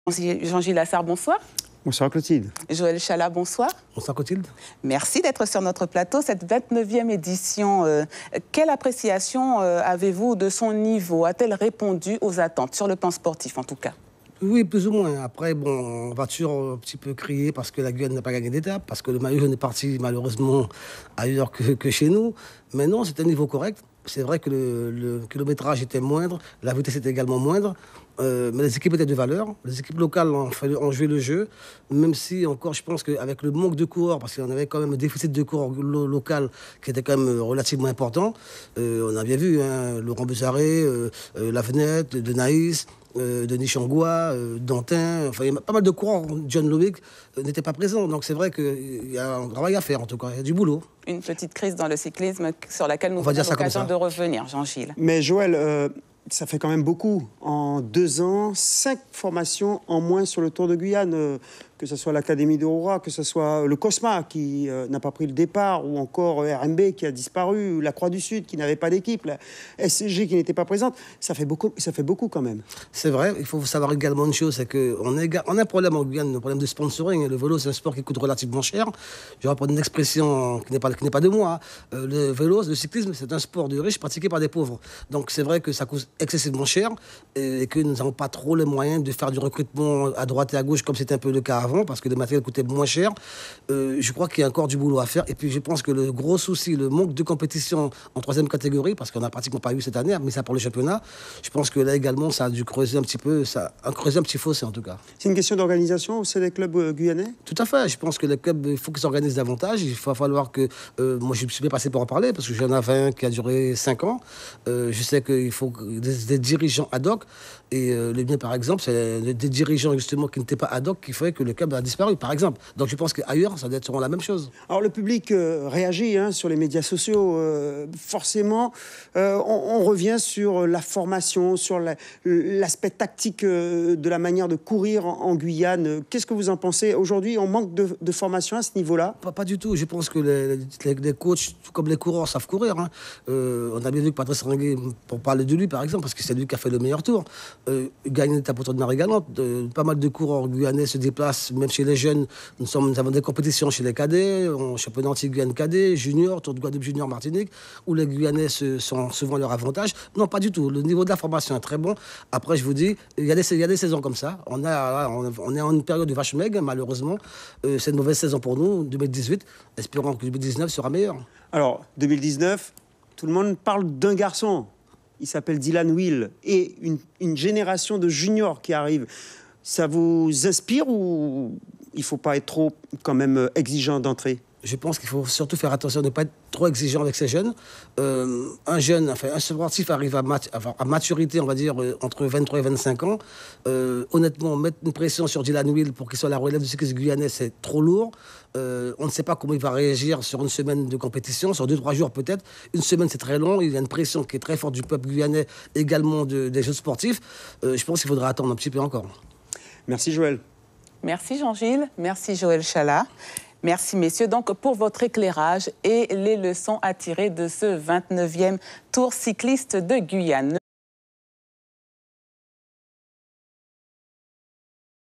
Jean-Gilles Assard, bonsoir. Bonsoir Clotilde. Joël Chalat, bonsoir. Bonsoir Clotilde. Merci d'être sur notre plateau. Cette 29e édition, quelle appréciation avez-vous de son niveau? A-t-elle répondu aux attentes, sur le plan sportif en tout cas? Oui, plus ou moins. Après, bon, on va toujours un petit peu crier parce que la Guyane n'a pas gagné d'étape, parce que le maillot jaune est parti malheureusement ailleurs que chez nous. Mais non, c'est un niveau correct. C'est vrai que le kilométrage était moindre, la vitesse était également moindre, mais les équipes étaient de valeur. Les équipes locales ont joué le jeu, même si encore je pense qu'avec le manque de coureurs, parce qu'on avait quand même un déficit de coureurs local qui était quand même relativement important. On a bien vu hein, Laurent Besaré, Lavenette, de Naïs, Denis Changois, Dantin, enfin il y a pas mal de coureurs. John Loïc n'était pas présent, donc c'est vrai qu'il y a un travail à faire en tout cas, il y a du boulot. Une petite crise dans le cyclisme sur laquelle nous avons l'occasion de revenir, Jean-Gilles. Mais Joël, ça fait quand même beaucoup. En 2 ans, 5 formations en moins sur le Tour de Guyane, que ce soit l'Académie d'Aurora, que ce soit le Cosma qui n'a pas pris le départ, ou encore RMB qui a disparu, ou la Croix du Sud qui n'avait pas d'équipe, la SCG qui n'était pas présente. Ça fait beaucoup quand même. C'est vrai, il faut savoir également une chose, c'est qu'on a un problème en Guyane, un problème de sponsoring. Le vélo, c'est un sport qui coûte relativement cher. Je vais reprendre une expression qui n'est pas de moi. Le vélo, le cyclisme, c'est un sport de riches pratiqué par des pauvres. Donc c'est vrai que ça coûte excessivement cher et que nous n'avons pas trop les moyens de faire du recrutement à droite et à gauche comme c'était un peu le cas avant, parce que le matériel coûtait moins cher. Je crois qu'il y a encore du boulot à faire. Et puis je pense que le gros souci, le manque de compétition en 3e catégorie, parce qu'on n'a pratiquement pas eu cette année, mais ça pour le championnat, je pense que là également ça a dû creuser un petit peu, ça a creusé un petit fossé en tout cas. C'est une question d'organisation au sein des clubs guyanais? Tout à fait. Je pense que les clubs, il faut qu'ils s'organisent davantage. Il va falloir que... moi je suis bien passé pour en parler, parce que j'en avais un qui a duré 5 ans. Je sais qu'il faut des dirigeants ad hoc. Et le mien, par exemple, c'est des dirigeants justement qui n'étaient pas ad hoc qui feraient que le club a disparu, par exemple. Donc je pense qu'ailleurs, ça doit être la même chose. Alors le public réagit hein, sur les médias sociaux. Forcément, on revient sur la formation, sur l'aspect tactique de la manière de courir en Guyane. Qu'est-ce que vous en pensez? Aujourd'hui, on manque de formation à ce niveau-là? Pas du tout. Je pense que les coachs, tout comme les coureurs, savent courir. Hein. On a bien vu que Patrice Ringuet, pour parler de lui, par exemple, parce que c'est lui qui a fait le meilleur tour, gagne une étape autour de Marie-Galante. Pas mal de coureurs guyanais se déplacent, même chez les jeunes. Nous avons des compétitions chez les cadets, en championnat anti-Guyane cadet, junior, Tour de Guadeloupe junior Martinique, où les Guyanais sont souvent à leur avantage. Non, pas du tout. Le niveau de la formation est très bon. Après, je vous dis, il y a des saisons comme ça. On est en une période de vache maigre, malheureusement. C'est une mauvaise saison pour nous, 2018. Espérons que 2019 sera meilleur. Alors, 2019, tout le monde parle d'un garçon. Il s'appelle Dylan Will. Et une génération de juniors qui arrive. Ça vous inspire ou il ne faut pas être trop, quand même, exigeant d'entrée? Je pense qu'il faut surtout faire attention de ne pas être trop exigeant avec ces jeunes. Un sportif arrive à maturité, on va dire, entre 23 et 25 ans. Honnêtement, mettre une pression sur Dylan Will pour qu'il soit la relève du cyclisme guyanais, c'est trop lourd. On ne sait pas comment il va réagir sur une semaine de compétition, sur 2-3 jours peut-être. Une semaine, c'est très long. Il y a une pression qui est très forte du peuple guyanais, également des jeux sportifs. Je pense qu'il faudra attendre un petit peu encore. Merci Joël. Merci Jean-Gilles. Merci Joël Chalat. Merci messieurs donc pour votre éclairage et les leçons à tirer de ce 29e Tour cycliste de Guyane.